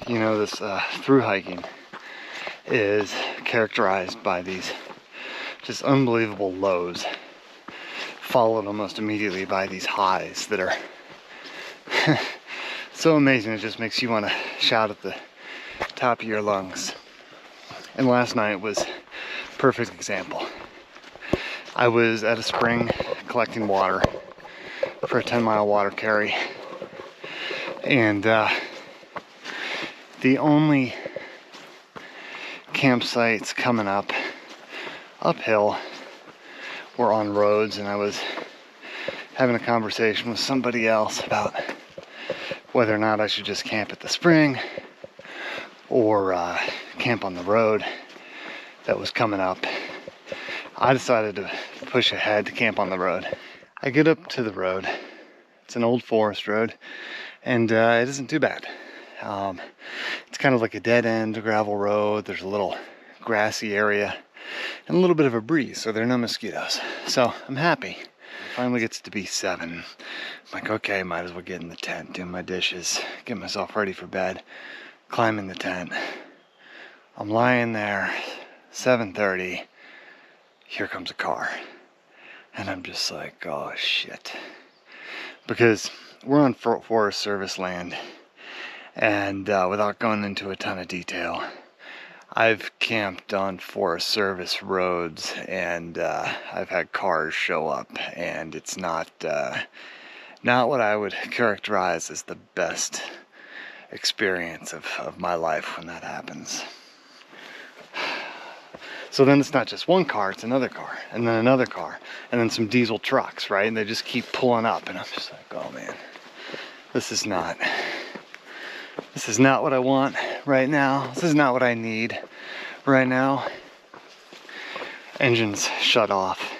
You know, this through hiking is characterized by these just unbelievable lows, followed almost immediately by these highs that are so amazing. It just makes you want to shout at the top of your lungs. And last night was a perfect example. I was at a spring collecting water for a 10-mile water carry, and the only campsites coming up uphill were on roads, and I was having a conversation with somebody else about whether or not I should just camp at the spring or camp on the road that was coming up. I decided to push ahead to camp on the road. I get up to the road. It's an old forest road, and it isn't too bad. It's kind of like a dead end gravel road. There's a little grassy area and a little bit of a breeze, so there are no mosquitoes. So I'm happy. It finally gets to be 7. I'm like, okay, might as well get in the tent, do my dishes, get myself ready for bed, climb in the tent. I'm lying there, 7:30. Here comes a car. And I'm just like, oh shit. Because we're on Forest Service land. And without going into a ton of detail, I've camped on Forest Service roads, and I've had cars show up, and it's not what I would characterize as the best experience of my life when that happens. So then it's not just one car, it's another car, and then another car, and then some diesel trucks, right? And they just keep pulling up, and I'm just like, oh man, this is not what I want right now. This is not what I need right now. Engines shut off.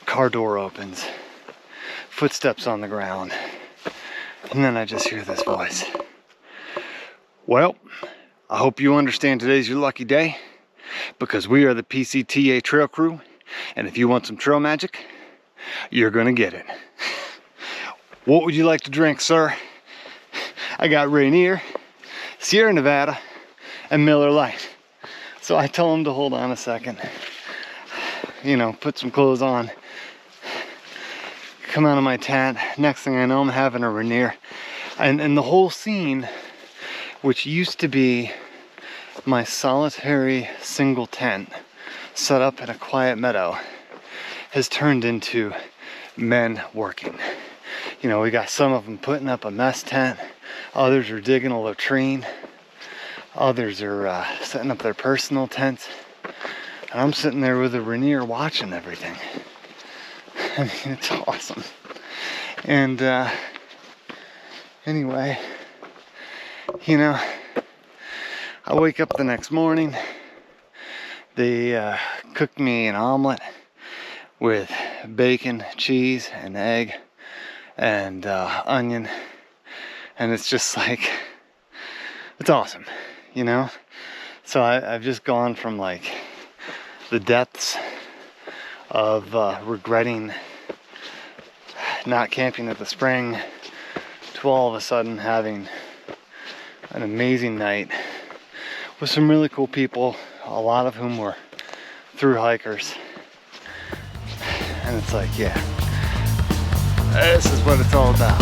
Car door opens. Footsteps on the ground. And then I just hear this voice. Well, I hope you understand today's your lucky day, because we are the PCTA Trail Crew, and if you want some trail magic, you're gonna get it. What would you like to drink, sir? I got Rainier, Sierra Nevada, and Miller Lite. So I tell him to hold on a second, you know, put some clothes on, come out of my tent. Next thing I know, I'm having a Rainier. And the whole scene, which used to be my solitary single tent set up in a quiet meadow, has turned into men working. You know, we got some of them putting up a mess tent, others are digging a latrine, others are setting up their personal tents, and I'm sitting there with a Rainier watching everything. I mean, it's awesome. And anyway, you know, I wake up the next morning. They cooked me an omelet with bacon, cheese, and egg, and onion. And it's just like, it's awesome, you know? So I've just gone from like the depths of regretting not camping at the spring to all of a sudden having an amazing night with some really cool people, a lot of whom were through hikers. And it's like, yeah, this is what it's all about.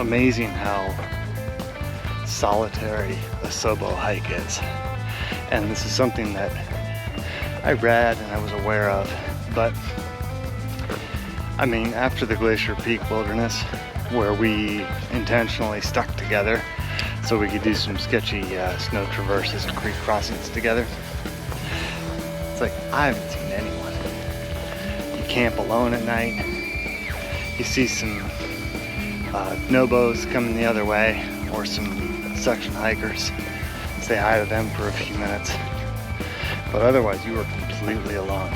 amazing how solitary a SOBO hike is. And this is something that I read and I was aware of, but I mean, after the Glacier Peak Wilderness, where we intentionally stuck together so we could do some sketchy snow traverses and creek crossings together, it's like I haven't seen anyone. You camp alone at night, you see some nobos coming the other way, or some section hikers, say hi to them for a few minutes, but otherwise you are completely alone.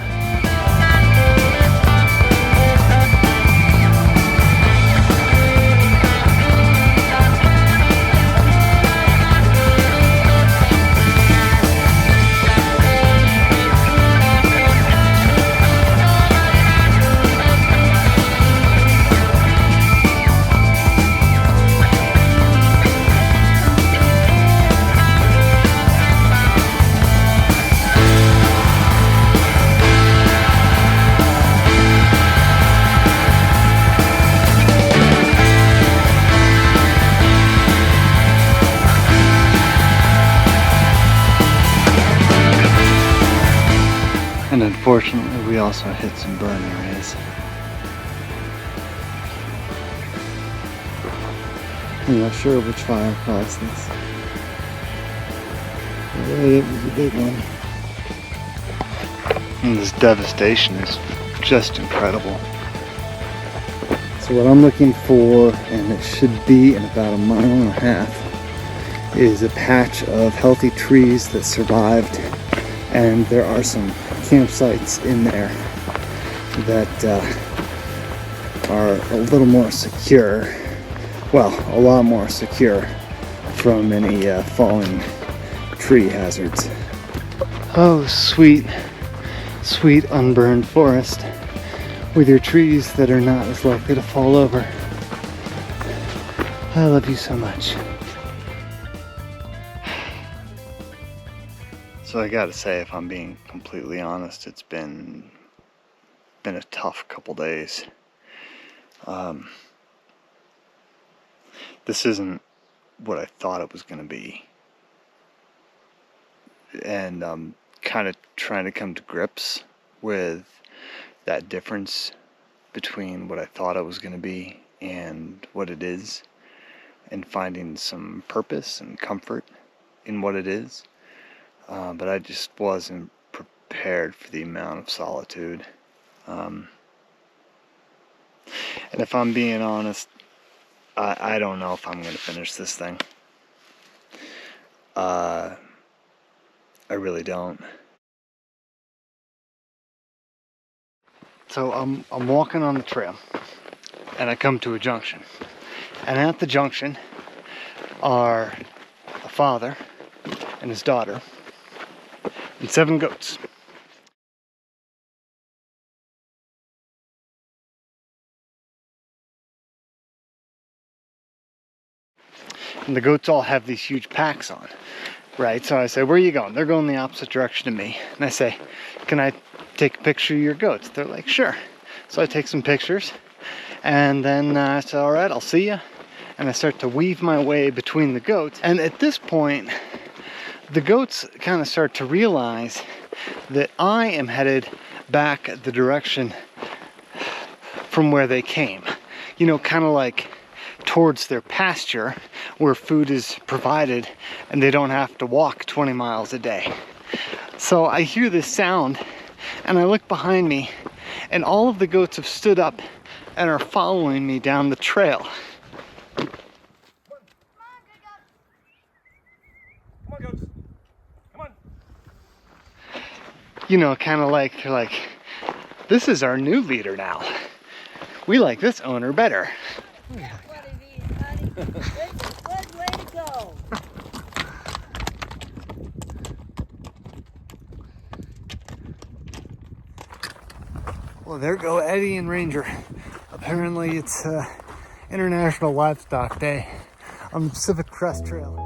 And unfortunately, we also hit some burn areas. I'm not sure which fire caused this. It was a big one. And this devastation is just incredible. So what I'm looking for, and it should be in about 1.5 miles, is a patch of healthy trees that survived. And there are some campsites in there that are a little more secure, well, a lot more secure from any falling tree hazards. Oh, sweet, sweet unburned forest with your trees that are not as likely to fall over. I love you so much. So I gotta say, if I'm being completely honest, it's been a tough couple days. This isn't what I thought it was gonna be. And I'm kind of trying to come to grips with that difference between what I thought it was gonna be and what it is, and finding some purpose and comfort in what it is. But I just wasn't prepared for the amount of solitude. And if I'm being honest, I don't know if I'm going to finish this thing. I really don't. So I'm walking on the trail, and I come to a junction. And at the junction are a father and his daughter, and 7 goats. And the goats all have these huge packs on, right? So I say, where are you going? They're going the opposite direction to me. And I say, can I take a picture of your goats? They're like, sure. So I take some pictures, and then I say, all right, I'll see you. And I start to weave my way between the goats. And at this point, the goats kind of start to realize that I am headed back the direction from where they came. You know, kind of like towards their pasture where food is provided and they don't have to walk 20 miles a day. So I hear this sound and I look behind me, and all of the goats have stood up and are following me down the trail. Come on, goats. Come on. You know, kind of like, they're like, this is our new leader now. We like this owner better. That's what it is, honey. Good way to go. Well, there go Eddie and Ranger. Apparently it's International Livestock Day on the Pacific Crest Trail.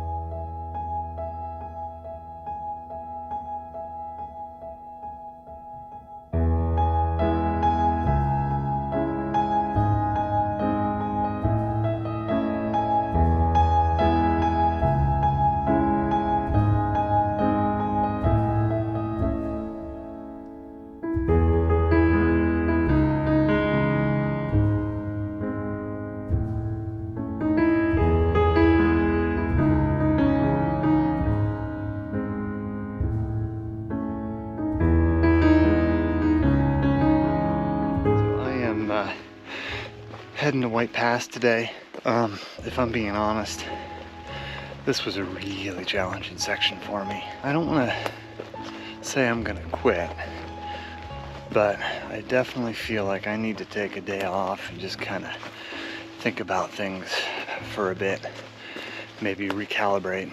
quite pass today. If I'm being honest, this was a really challenging section for me. I don't want to say I'm gonna quit, but I definitely feel like I need to take a day off and just kind of think about things for a bit, maybe recalibrate